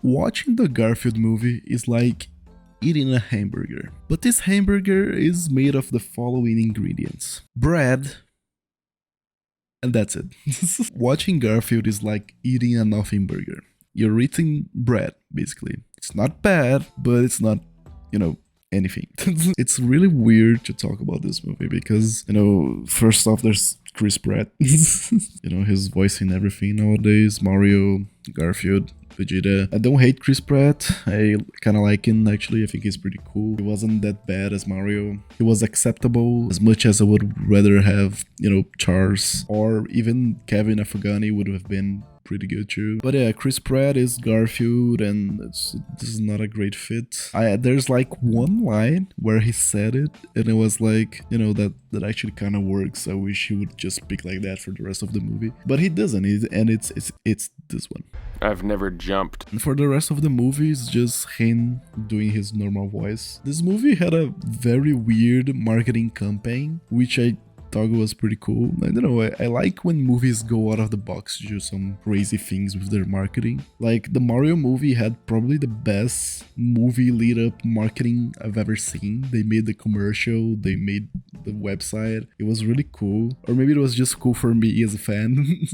Watching the Garfield movie is like eating a hamburger. But this hamburger is made of the following ingredients: bread, and that's it. Watching Garfield is like eating a nothing burger. You're eating bread, basically. It's not bad, but it's not, anything. It's really weird to talk about this movie because, first off, there's Chris Pratt. His voice in everything nowadays. Mario, Garfield, Vegeta. I don't hate Chris Pratt. I kind of like him, actually. I think he's pretty cool. He wasn't that bad as Mario. He was acceptable as much as I would rather have, Charles or even Kevin Afghani would have been pretty good too. But yeah, Chris Pratt is Garfield, and this is not a great fit. There's like one line where he said it, and it was like, that actually kind of works. I wish he would just speak like that for the rest of the movie, but he doesn't. And it's this one. I've never jumped. And for the rest of the movie, it's just him doing his normal voice. This movie had a very weird marketing campaign, which I thought was pretty cool. I don't know, I like when movies go out of the box to do some crazy things with their marketing. Like the Mario movie had probably the best movie lead up marketing I've ever seen. They made the commercial, they made the website. It was really cool. Or maybe it was just cool for me as a fan.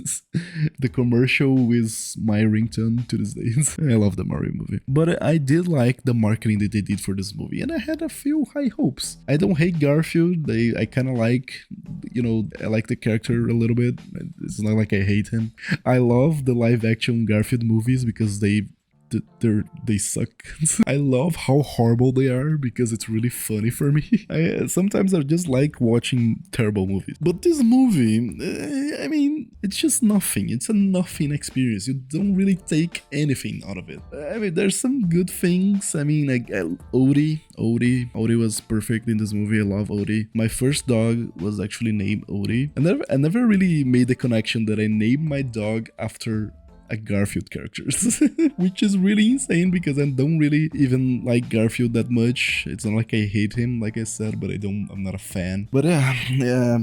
The commercial is my ringtone to this day. I love the Mario movie. But I did like the marketing that they did for this movie, and I had a few high hopes. I don't hate Garfield. I kind of like, I like the character a little bit. It's not like I hate him. I love the live action Garfield movies because they suck. I love how horrible they are because it's really funny for me. Sometimes I just like watching terrible movies. But this movie, it's just nothing. It's a nothing experience. You don't really take anything out of it. There's some good things. Odie was perfect in this movie. I love Odie. My first dog was actually named Odie. I never really made the connection that I named my dog after a Garfield characters, which is really insane because I don't really even like Garfield that much. It's not like I hate him, like I said, but I'm not a fan. But yeah,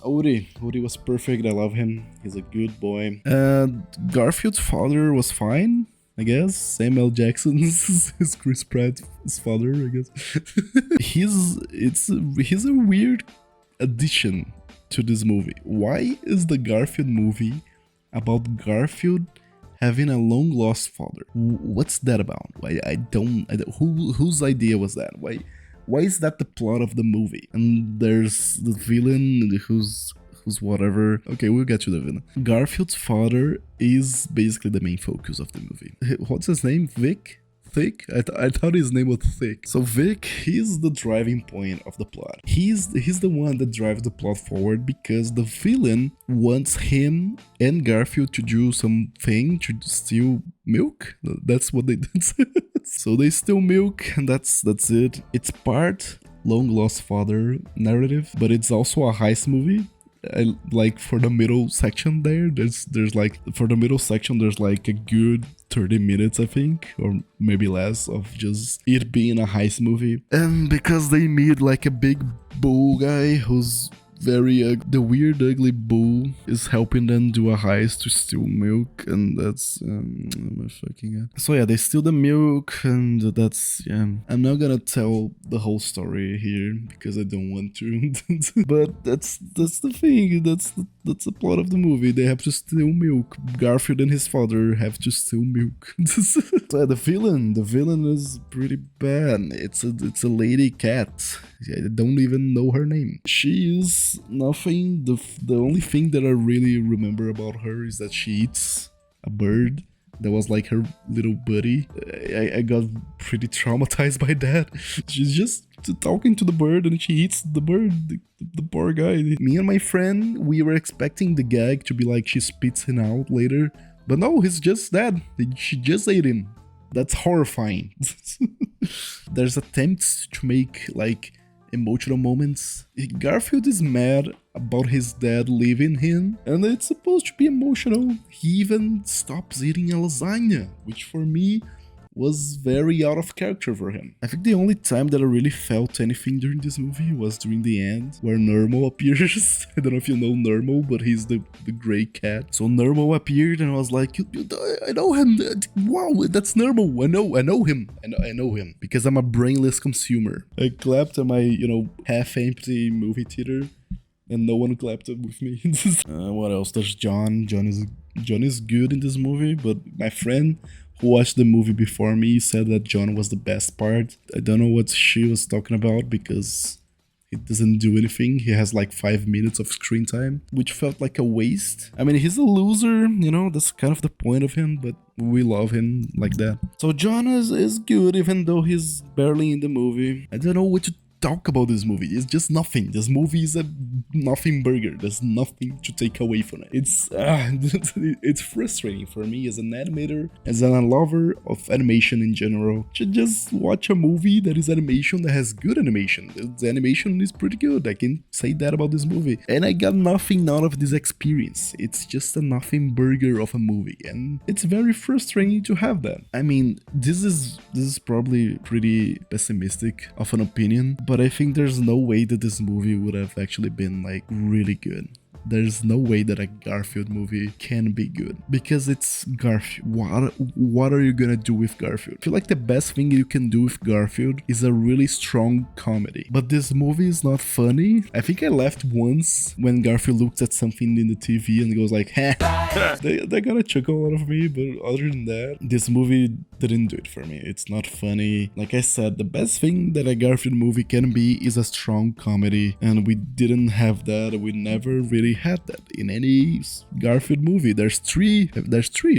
Odie was perfect. I love him. He's a good boy. Garfield's father was fine, I guess. Samuel Jackson is Chris Pratt's father, I guess. He's a weird addition to this movie. Why is the Garfield movie about Garfield having a long lost father? What's that about? Whose idea was that? Why is that the plot of the movie? And there's the villain who's whatever. Okay, we'll get to the villain. Garfield's father is basically the main focus of the movie. What's his name? Thick? I thought his name was Thick. So Vic, he's the driving point of the plot. He's the one that drives the plot forward because the villain wants him and Garfield to do something to steal milk. That's what they did. So they steal milk, and that's it. It's part long lost father narrative, but it's also a heist movie. Like for the middle section there's like for the middle section there's like a good 30 minutes, I think, or maybe less, of just it being a heist movie. And because they meet like a big bull guy who's very the weird ugly bull is helping them do a heist to steal milk, and that's so yeah, they steal the milk, and that's I'm not gonna tell the whole story here because I don't want to. But that's the thing, that's the plot of the movie. They have to steal milk. Garfield and his father have to steal milk. So yeah, the villain is pretty bad. It's a lady cat. I don't even know her name. She is nothing. The only thing that I really remember about her is that she eats a bird. That was like her little buddy. I got pretty traumatized by that. She's just talking to the bird and she eats the bird. The poor guy. Me and my friend, we were expecting the gag to be like she spits him out later. But no, he's just dead. She just ate him. That's horrifying. There's attempts to make like emotional moments. Garfield is mad about his dad leaving him, and it's supposed to be emotional. He even stops eating a lasagna, which for me was very out of character for him. I think the only time that I really felt anything during this movie was during the end, where Normal appears. I don't know if you know Normal, but he's the gray cat. So Normal appeared and I was like, I know him. Wow, that's Normal. I know him. I know him because I'm a brainless consumer. I clapped at my, half-empty movie theater, and no one clapped with me. What else? There's John. John is good in this movie, but my friend who watched the movie before me said that John was the best part. I don't know what she was talking about because he doesn't do anything. He has like 5 minutes of screen time, which felt like a waste. I mean, he's a loser, that's kind of the point of him, but we love him like that. So John is good, even though he's barely in the movie. I don't know what to talk about this movie. It's just nothing. This movie is a nothing burger. There's nothing to take away from it. It's frustrating for me as an animator, as a lover of animation in general, to just watch a movie that is animation that has good animation. The animation is pretty good. I can say that about this movie. And I got nothing out of this experience. It's just a nothing burger of a movie, and it's very frustrating to have that. I mean, this is probably pretty pessimistic of an opinion, but I think there's no way that this movie would have actually been like really good. There's no way that a Garfield movie can be good because it's Garfield. What are you gonna do with Garfield? I feel like the best thing you can do with Garfield is a really strong comedy. But this movie is not funny. I think I laughed once when Garfield looked at something in the TV and goes like, "Heh." They got a chuckle out of me, but other than that, this movie didn't do it for me. It's not funny. Like I said, the best thing that a Garfield movie can be is a strong comedy, and we didn't have that. We never really had that in any Garfield movie. There's three,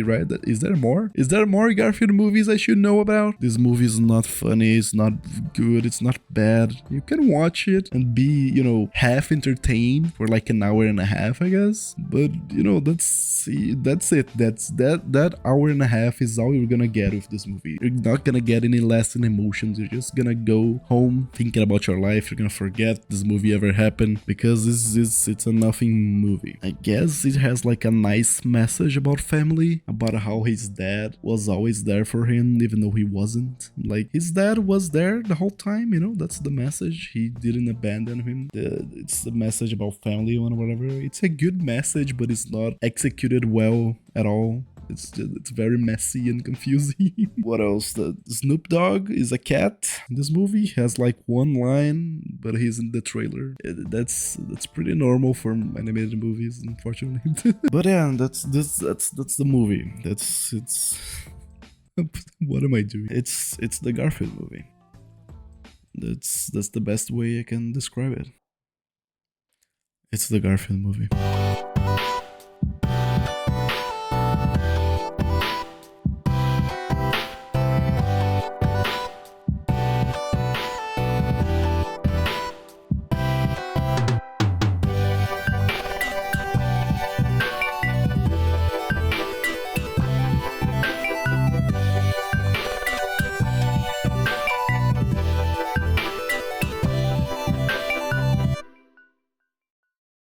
right? Is there more? Is there more Garfield movies I should know about? This movie is not funny, it's not good, it's not bad. You can watch it and be, half entertained for like an hour and a half, I guess. But, that's it. That hour and a half is all you're gonna get with this movie. You're not gonna get any lasting emotions. You're just gonna go home thinking about your life. You're gonna forget this movie ever happened because it's a nothing movie. I guess it has like a nice message about family, about how his dad was always there for him even though he wasn't. Like his dad was there the whole time, that's the message. He didn't abandon him. It's the message about family or whatever. It's a good message, but it's not executed well at all. It's very messy and confusing. What else? The Snoop Dogg is a cat. This movie has like one line, but he's in the trailer. That's pretty normal for animated movies, unfortunately. But yeah, that's the movie. It's what am I doing? It's the Garfield movie. That's the best way I can describe it. It's the Garfield movie.